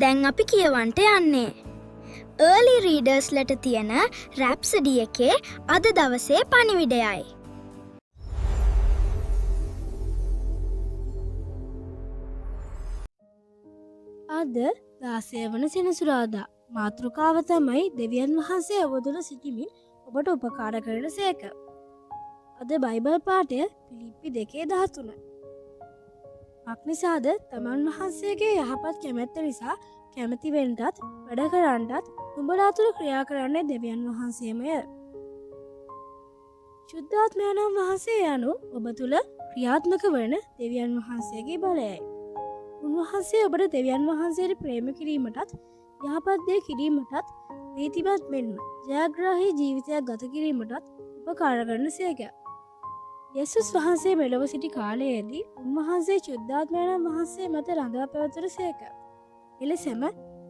දැන් අපි කියවන්ට යන්නේ. early readersලට තියෙන රැප්සඩි එකේ අද දවසේ පණිවිඩයයි. අද 16 වන සෙනසුරාදා මාතෘකාව තමයි දෙවියන් වහන්සේ අවබෝධව සිටිමින් ඔබට උපකාර කරන සේක. අද බයිබල් පාඨය පිලිප්පි 2:13. අක්නිසාද තමන් වහන්සේගේ යහපත් කැමැත්ත නිසා කැමැති වෙන්නටත් වැඩ කරන්නටත් නුඹලා තුළ ක්‍රියා කරන්නේ දෙවියන් වහන්සේමය. ශුද්ධාත්මයන් වහන්සේ යනු ඔබ තුළ ක්‍රියාත්මක වන දෙවියන් වහන්සේගේ බලයයි. උන්වහන්සේ ඔබට දෙවියන් වහන්සේට ප්‍රේම කිරීමටත් යහපත් දේ කිරීමටත් නීතිමත් මෙන්ම ජයග්‍රාහී ජීවිතයක් ගත කිරීමටත් උපකාර කරන සේක. යේසුස් වහන්සේ මෙලොව සිටි කාලයේදී උන්වහන්සේ ශුද්ධාත්මයන් වහන්සේ මත රඳා පැවතුන සේක. එලෙසම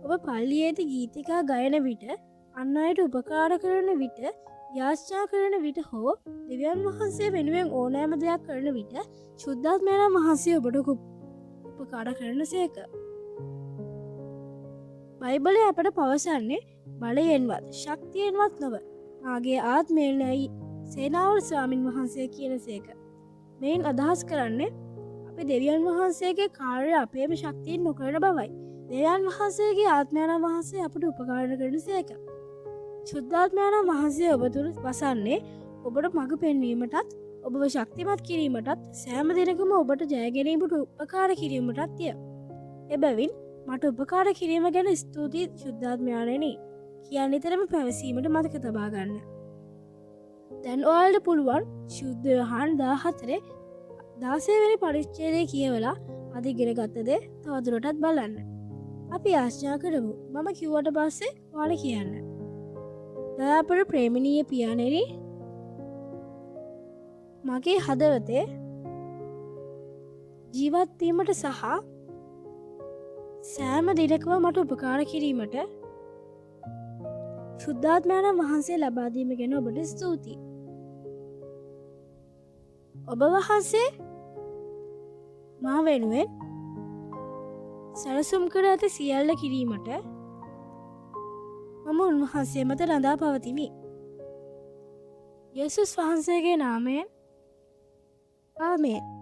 ඔබ පල්ලියේදී ගීතිකා ගයන විට, අන් අයට උපකාර කරන විට, යාච්ඡා කරන විට හෝ දෙවියන් වහන්සේ වෙනුවෙන් ඕනෑම දෙයක් කරන විට ශුද්ධාත්මයන් වහන්සේ ඔබට උපකාර කරන සේක. බයිබලය අපට පවසන්නේ බලයෙන්වත් ශක්තියෙන්වත් නොව මාගේ ආත්මයෙන්යි සේනාවල ස්වාමින් වහන්සේ කියන සේක. මෙයින් අදහස් කරන්නේ අපි දෙවියන් වහන්සේගේ කාර්ය අපේම ශක්තියෙන් නොකරන බවයි. දෙවියන් වහන්සේගේ ආත්මයන් වහන්සේ අපට උපකාර කරන සේක. ශුද්ධාත්මයන් වහන්සේ ඔබ තුළ වසන්නේ ඔබට මඟ පෙන්වීමටත් ඔබව ශක්තිමත් කිරීමටත් සෑම දිනකම ඔබට ජය ගැනීමට උපකාර කිරීමටත්ය. එබැවින් මට උපකාර කිරීම ගැන ස්තුතියි ශුද්ධාත්මයාණෙනි කියා නිතරම පැවසීමට මතක තබා ගන්න. දැන් ඔයාලට පුළුවන් ශුද්ධ යොහන් 14 වෙනි පරිච්ඡේදය කියවලා අද ඉගෙන ගත්ත දේ තවදුරටත් බලන්න. අපි ආශා කරමු මම කිව්වට පස්සේ ඔයාලා කියන්න. දයාපර ප්‍රේමණීය පියාණෙනි, මගේ හදවතේ ජීවත් වීමට සහ සෑම දිනකම මට උපකාර කිරීමට ශුද්ධාත්මයන් වහන්සේ ලබා දීම ගැන ඔබට ස්තුතියි. ඔබ වහන්සේ මා වෙනුවෙන් සැලසුම් කර ඇති සියල්ල කිරීමට මම උන්වහන්සේ මත රඳා පවතිමි. යේසුස් වහන්සේගේ නාමයෙන් ආමේන්.